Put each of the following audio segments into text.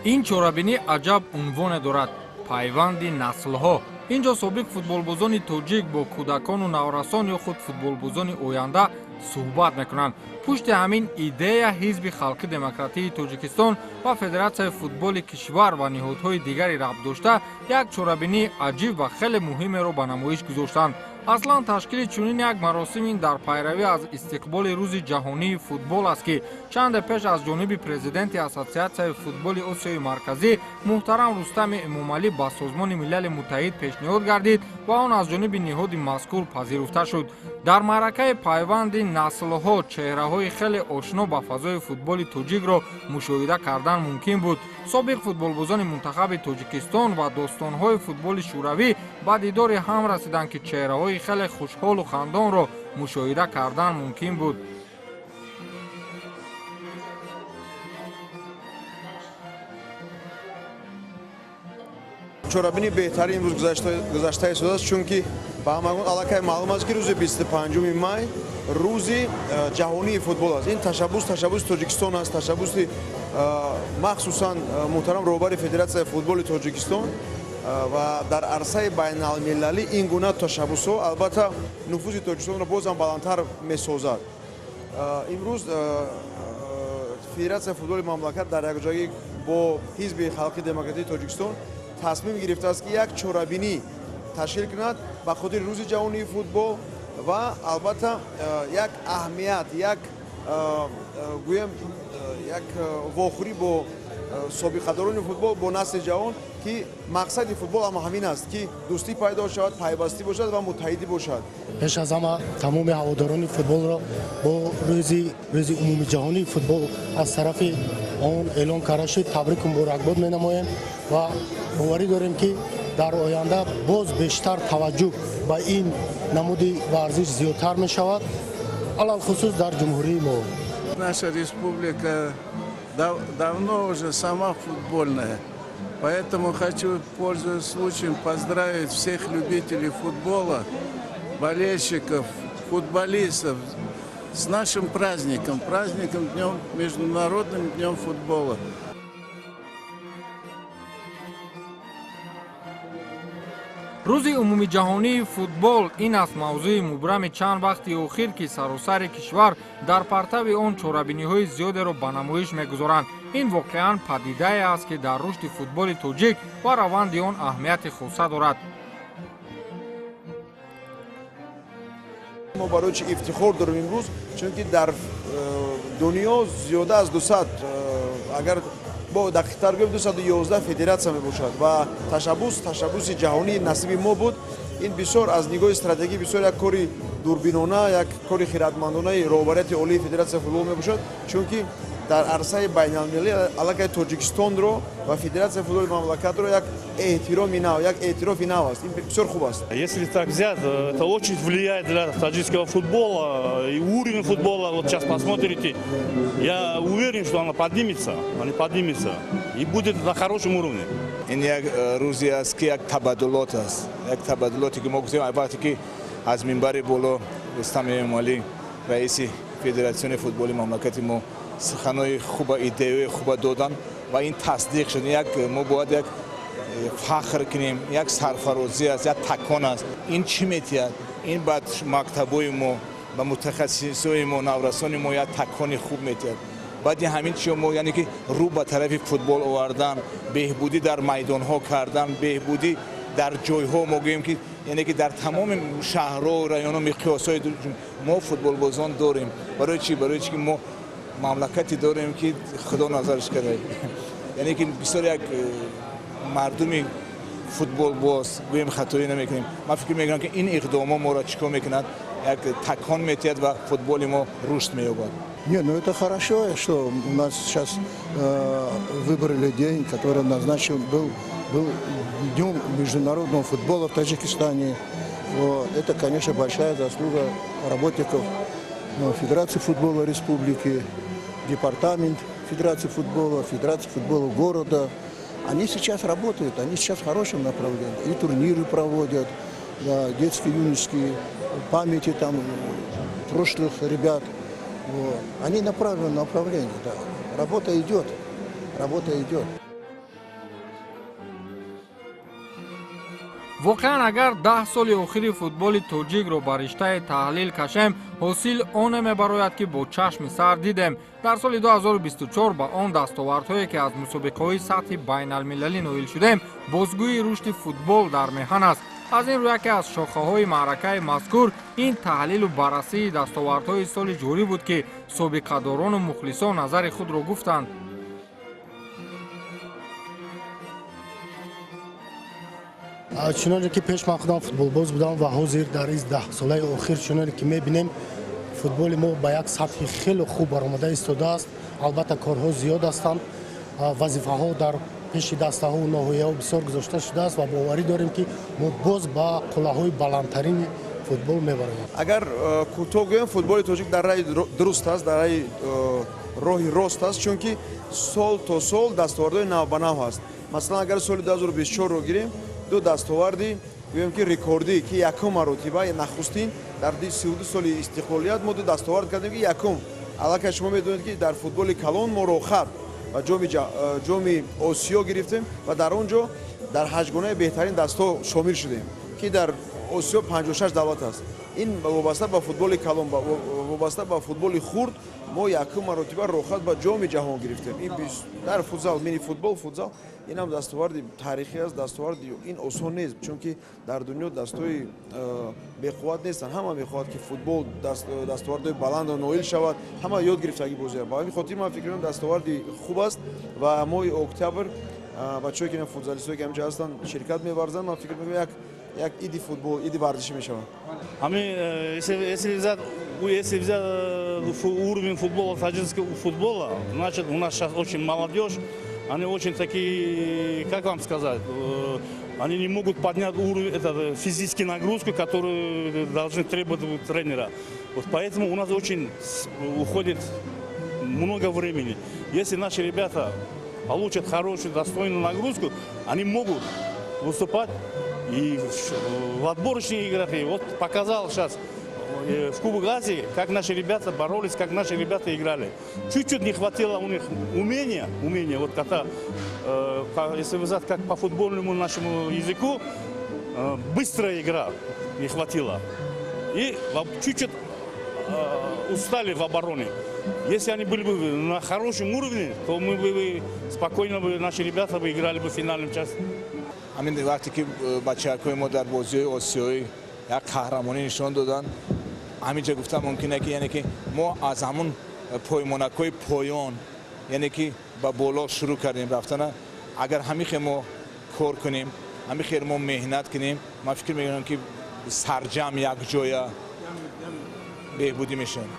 ин чорабинӣ аҷаб унвоне дорад: пайванди наслҳо. инҷо собиқ футболбозони тоҷик бо кӯдакону наврасон ё худ футболбозони оянда суҳбат мекунанд. пушти ҳамин идея ҳизби халқи демократии тоҷикистон ва федератсияи футболи кишвар ва ниҳодҳои дигаре рабт дошта як чорабинии аҷиб ва хеле муҳимеро ба намоиш гузоштанд. аслан ташкили чунин як маросими дар пайравӣ аз истиқболи рӯзи ҷаҳонии футбол аст, ки чанде пеш аз ҷониби президенти ассотсиатсияи футболи осиёи марказӣ муҳтарам рустами эмомалӣ ба созмони милали муттаҳид пешниҳод гардид ва он аз ҷониби ниҳоди мазкур пазируфта шуд. дар маъракаи пайванди наслҳо чеҳраҳои хеле ошно ба фазои футболи тоҷикро мушоҳида кардан мумкин буд. собиқ футболбозони мунтахаби тоҷикистон ва достонҳои футболи шӯравӣ ба дидори ҳам расиданд, ки чеҳраҳои хеле хушҳолу хандонро мушоҳида кардан мумкин буд. чорабини беҳтари имрӯз гузаштаи суд аст, чунки ба ҳамагон аллакай маълум аст, ки рӯзи 25 май рӯзи ҷаҳонии футбол аст. Ин ташаббуси Тоҷикистон аст, ташаббуси махсусан муҳтарам роҳбари Федератсияи футболи Тоҷикистон ва дар арсаи байналмилалӣ ин гуна ташаббусҳо албатта нуфузи Тоҷикистонро бозам баландтар месозад. имрӯз Федератсияи футболи мамлакат дар якҷоягӣ бо ҳизби халқи демократии Тоҷикистон тасмим гирифтааст, ки як чорабинӣ ташкил кунад ба хотири рӯзи ҷаҳонии футбол ва албатта як аҳамият, гӯем як вохӯрӣ бо собиқадорони футбол, бо насли ҷавон, ки мақсади футбол ҳам ҳамин аст, ки дӯстӣ пайдо шавад, пайвастӣ бошад ва муттаҳидӣ бошад. пеш аз ҳама тамоми ҳаводорони футболро бо рӯзи умуми ҷаҳонии футбол аз тарафи он эълон карда шуд табрику муборакбод менамоем ва боварӣ дорем, ки дар оянда боз бештар таваҷҷӯҳ ба ин намуди варзиш зиёдтар мешавад, алалхусус дар ҷумҳурии мо. Наша республика давно уже сама футбольная, поэтому хочу, пользуясь случаем, поздравить всех любителей футбола, болельщиков, футболистов с нашим праздником, Международным днем футбола. рӯзи умумиҷаҳонии футбол ин аст мавзӯи мубрами чанд вақти охир, ки саросари кишвар дар партави он чорабиниҳои зиёдеро ба намоиш мегузоранд. ин воқеан падидае аст, ки дар рушди футболи тоҷик ва раванди он аҳамияти хоса дорад. мо барои чӣ ифтихор дорем имрӯз, чунки дар дунё зиёда аз 200 агар бо дақиқтар гӯем 211 федератсия мебошад ва ташаббуси ҷаҳонӣ насиби мо буд. ин бисёр аз нигоҳи стратегӣ бисёр як кори дурбинона, як кори хиратмандонаи роҳбарияти олии федератсияи футбол мебошад, чунки дар арсаи байналмилалӣ аллакай Тоҷикистонро ва федератсияи футболи мамлакатро як эҳтироми нав, як эътирофи нав аст. Ин бисёр хуб аст. Если так взять, это очень влияет для таджикского футбола и уровень футбола. Вот сейчас посмотрите, я уверен, что она поднимется и будет на хорошем уровне. این یک روزی است که یک تبادلات است، یک تبادلاتی که ما گفتیم البته که از منبر بالا رستم امالی رئیس فدراسیون فوتبال مملکت ما سخنهای خوب ایده خوب دادن و این تصدیق شد. ما باید یک فخر کنیم، یک سرفرازی است، یک تکان است. این چی میتید؟ این بعد مکتبای ما و متخصصای ما نورسان ما یک تکان خوب میتید. بعد همین چیو ما یعنی که رو به طرف فوتبال آوردن، بهبودی در میدان ها کردن، بهبودی در جای ها ما گوییم که یعنی که در تمام شهرها و رایون ها مقیاس‌های ما فوتبال بازان داریم. برای چی که ما مملکتی داریم که خدا نظرش کرده. یعنی که بسیار یک مردمی فوتبال باز گوییم خطایی نمیکنیم. من فکر میکنم که این اقدامات ما را چیکار میکند؟ یک تکان میتید و فوتبال ما رشد مییابد. Не, ну это хорошо, что у нас сейчас выбрали день, который назначен был Днем международного футбола в Таджикистане. Вот. Это, конечно, большая заслуга работников Федерации футбола Республики, Департамент Федерации футбола города. Они сейчас работают, они сейчас в хорошем направлении. И турниры проводят, да, детские, юношеские, памяти там прошлых ребят. Вот. Они направлены на направление, да. Работа идет. воқеан агар 10 соли охири футболи тоҷикро ба риштаи таҳлил кашем, ҳосил оне мебарояд ки бо чашми сар дидем. дар соли 2024 ба он дастовардҳое ки аз мусобиқаҳои сатҳи байналмилалӣ ноил шудем, бозгӯи рушди футбол дар меҳан аст. аз ин рӯ яке аз шохаҳои маъракаи мазкур ин таҳлилу баррасии дастовардҳои соли ҷорӣ буд ки собиқадорону мухлисон назари худро гуфтанд. чуноне ки пеш ман худам футболбоз будам ва ҳозир дар ин 10 солаи охир чуноне ки мебинем футболи мо ба як сатҳи хеле хуб баромада истодааст. албатта корҳо зиёд ҳастанд, вазифаҳо дар пеши дастаҳо ноҳояҳо бисёр гузошта шудааст ва боварӣ дорем ки мо боз ба қуллаҳои баландтарини футбол мебароем. агар кӯтоҳ гӯем футболи тоҷик дар раи дуруст аст, дар раи роҳи рост аст, чунки сол то сол дастовардҳои нав ба нав ҳаст. масалан агар соли 2024-ро гирем, ду дастоварди гӯем ки рекордӣ ки якум маротиба нахустин дар 32 соли истиқлолият мо ду дастовард кардем ки якум. аллакай шумо медонед ки дар футболи калон моро хат ва ҷоми осиё гирифтем ва дар он ҷо дар 8 гунаи беҳтарин дастҳо шомил шудем ки дар осиё 56 давлат аст. ин вобаста ба футболи калон, вобаста ба футболи хурд мо якум маротиба рохат ба ҷоми ҷаҳон гирифтем. ин дар футзал, мини футбол, футзал инам дастоварди таърихӣ аст, дастоварди ин осон нест, чунки дар дунё дастҳои беқувват нестанд. ҳама мехоҳад ки футбол дастовардҳои баландро ноил шавад, ҳама ёд гирифтагӣ бозиа. ба ҳамин хотир ман фикр мекунам дастоварди хуб аст ва моҳи октябр бачаҳое ки футзалистое ки ҳамҷо ҳастанд ширкат меварзанд. ман фикр мекунам як иди футбол, иди варзишӣ мешавад. Если взять уровень футбола, таджикского футбола, значит у нас сейчас очень молодежь, они очень такие, как вам сказать, они не могут поднять уровень, физическую нагрузку, которую должны требовать тренера. Вот поэтому у нас очень уходит много времени. Если наши ребята получат хорошую, достойную нагрузку, они могут выступать и в отборочные игры. Вот показал сейчас в Кубок Азии, как наши ребята боролись, как наши ребята играли. Чуть-чуть не хватило у них умения, вот когда, если вы знаете, как по футбольному нашему языку, быстрая игра не хватило. И чуть-чуть устали в обороне. Если они были бы на хорошем уровне, то мы бы спокойно, наши ребята бы играли бы в финальном части. ҳамин вақте ки бачаҳои мо дар бозиҳои осиёӣ як қаҳрамонӣ нишон додан, ҳамин ҷо гуфтам мумкине ки яъне ки мо аз ҳамун поймонакҳои поён яъне ки ба боло шурӯъ кардем рафтана. агар ҳамихе мо кор кунем, ҳамихе мо меҳнат кунем, ман фикр мекунам ки сарҷам якҷоя беҳбудӣ мешавад.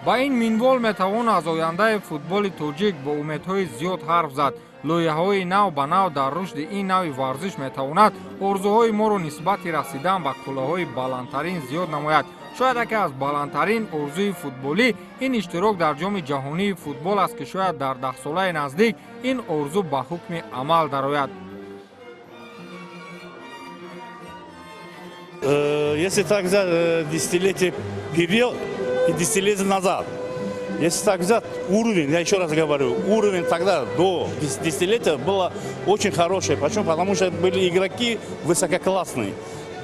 ба ин минвол метавон аз ояндаи футболи тоҷик бо умедҳои зиёд ҳарф зад. лоиҳаҳои нав ба нав дар рушди ин нави варзиш метавонад орзуҳои моро нисбати расидан ба қуллаҳои баландтарин зиёд намояд. шояд яке аз баландтарин орзуи футболӣ ин иштирок дар ҷоми ҷаҳонии футбол аст ки шояд дар 10 солаи наздик ин орзу ба ҳукми амал дарояд. Если так взять десятилетие вперед и десятилетие назад, если так взять уровень, я еще раз говорю, уровень тогда до десятилетия было очень хороший. Почему? Потому что были игроки высококлассные.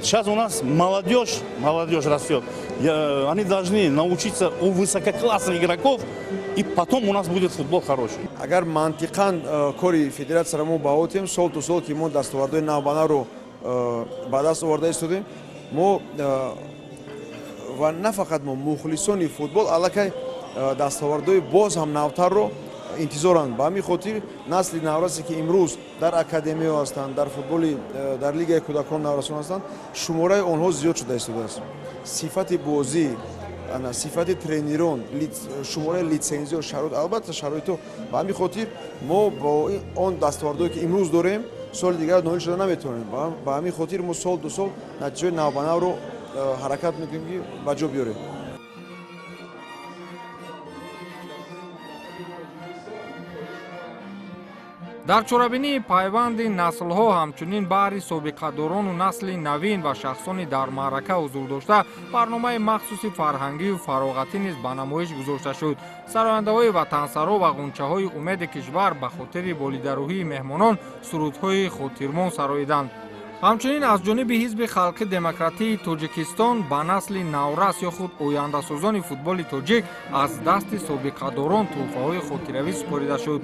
Сейчас у нас молодежь растет. Они должны научиться у высококлассных игроков, и потом у нас будет футбол хороший. агар мантиқан кори федератсияро мо ба отем сол то сол ки мо дастовардҳои навбанаро ба даст оварда истодем, мо ва на фақат мо мухлисони футбол аллакай дастовардҳои боз ҳам навтарро интизоранд. ба ҳамин хотир насли наврасе ки имрӯз дар академиё ҳастанд, дар футболи дар лигаи кӯдакон наврасон ҳастанд, шумораи онҳо зиёд шуда истодааст. сифати бозӣ, сифати тренерон, шумораи литсензиё, шароит, албатта шароито. ба ҳамин хотир мо бо он дастовардҳое ки имрӯз дорем соли дигар ноил шуда наметавонем. ба ҳамин хотир мо сол ду сол натиҷаи навбанавро ҳаракат мекунем ки ба ҷо биёрем. дар чорабинии пайванди наслҳо ҳамчунин баҳри собиқадорону насли навин ва шахсони дар маърака ҳузур дошта барномаи махсуси фарҳангию фароғатӣ низ ба намоиш гузошта шуд. сарояндаҳои ватансаро ва ғунчаҳои умеди кишвар ба хотири болидарӯҳии меҳмонон сурудҳои хотирмон сароиданд. ҳамчунин аз ҷониби ҳизби халқи демократии тоҷикистон ба насли наврас ё худ ояндасозони футболи тоҷик аз дасти собиқадорон тӯҳфаҳои хотиравӣ супорида шуд.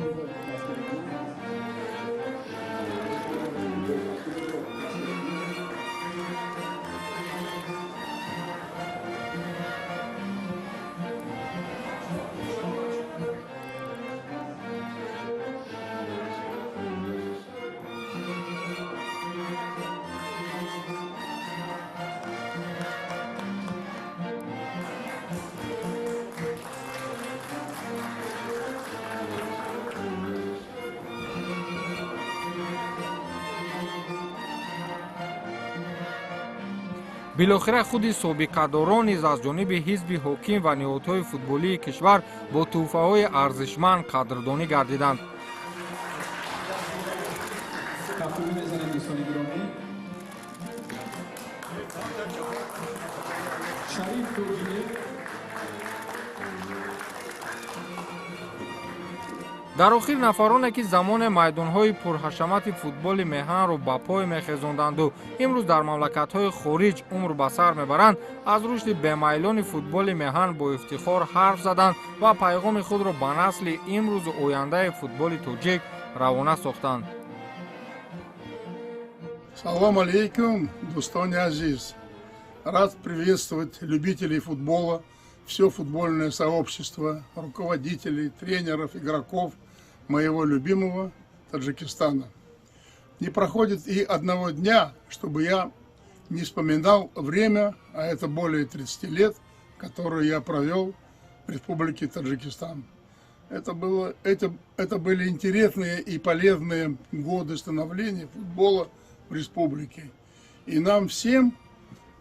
билохира худи собиқадорон низ аз ҷониби ҳизби ҳоким ва ниҳодҳои футболии кишвар бо тӯҳфаҳои арзишманд қадрдонӣ гардиданд. дар охир нафароне ки замоне майдонҳои пурҳашамати футболи меҳанро ба пой мехезонданду имрӯз дар мамлакатҳои хориҷ умр ба сар мебаранд, аз рушди бемайлони футболи меҳан бо ифтихор ҳарф заданд ва пайғоми худро ба насли имрӯзу ояндаи футболи тоҷик равона сохтанд. Салам алейкум, Дустони Азиз. Рад приветствовать любителей футбола, все футбольное сообщество, руководителей, тренеров, игроков моего любимого Таджикистана. Не проходит и одного дня, чтобы я не вспоминал время, а это более 30 лет, которые я провел в Республике Таджикистан. Это были интересные и полезные годы становления футбола в республике. И нам всем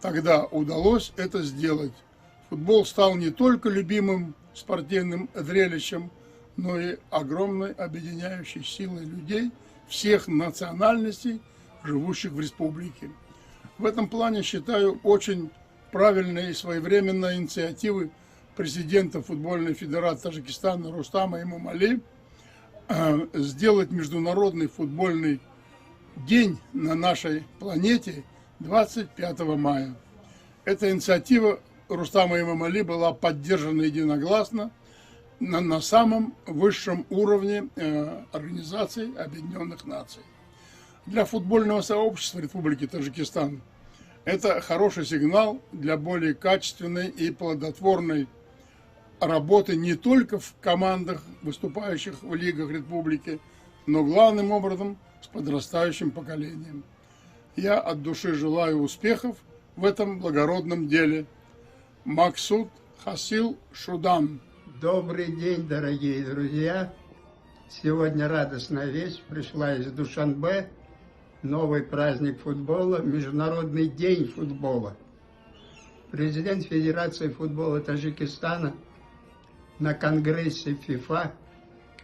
тогда удалось это сделать. Футбол стал не только любимым спортивным зрелищем, но и огромной объединяющей силой людей всех национальностей, живущих в республике. В этом плане считаю очень правильной и своевременной инициативы президента футбольной федерации Таджикистана Рустама Эмомали сделать международный футбольный день на нашей планете 25 мая. Эта инициатива Рустама Эмомали была поддержана единогласно на самом высшем уровне Организации Объединенных Наций. Для футбольного сообщества Республики Таджикистан это хороший сигнал для более качественной и плодотворной работы не только в командах, выступающих в лигах республики, но главным образом с подрастающим поколением. Я от души желаю успехов в этом благородном деле. Максуд Хасил Шудан. Добрый день, дорогие друзья! Сегодня радостная весть пришла из Душанбе. Новый праздник футбола, Международный день футбола. Президент Федерации футбола Таджикистана на Конгрессе ФИФА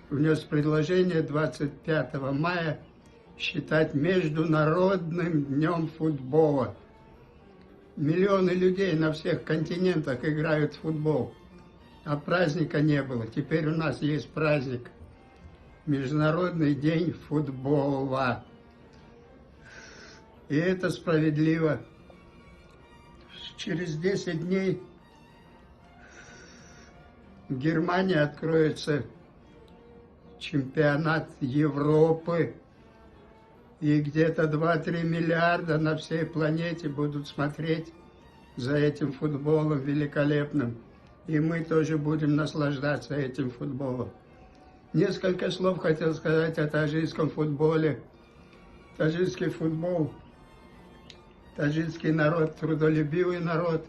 внес предложение 25 мая считать Международным днем футбола. Миллионы людей на всех континентах играют в футбол, а праздника не было. Теперь у нас есть праздник. Международный день футбола. И это справедливо. Через 10 дней в Германии откроется чемпионат Европы. И где-то 2-3 миллиарда на всей планете будут смотреть за этим футболом великолепным. И мы тоже будем наслаждаться этим футболом. Несколько слов хотел сказать о таджикском футболе. Таджикский футбол, таджикский народ, трудолюбивый народ,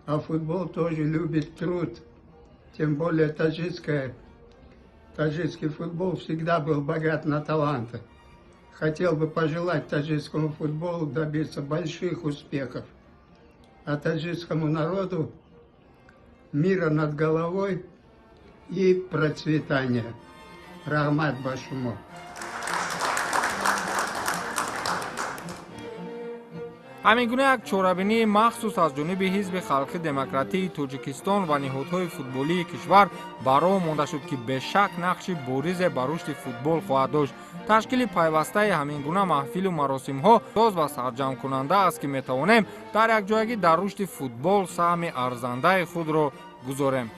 а футбол тоже любит труд. Тем более таджикский футбол всегда был богат на таланты. Хотел бы пожелать таджикскому футболу добиться больших успехов, а таджикскому народу мира над головой и процветания. Рахмат Башумо. ҳамин гуна як чорабинии махсус аз ҷониби ҳизби халқи демократии тоҷикистон ва niҳодҳои футболии кишвар бароҳ монда шуд ки бешак нақши боризе ба рушди футбол хоҳад дошт. ташкили пайвастаи ҳамин гуна маҳфилу маросимҳо доз ва сарҷамъкунанда аст ки метавонем дар якҷоягӣ дар рушди футбол саҳми арзандаи худро гузорем.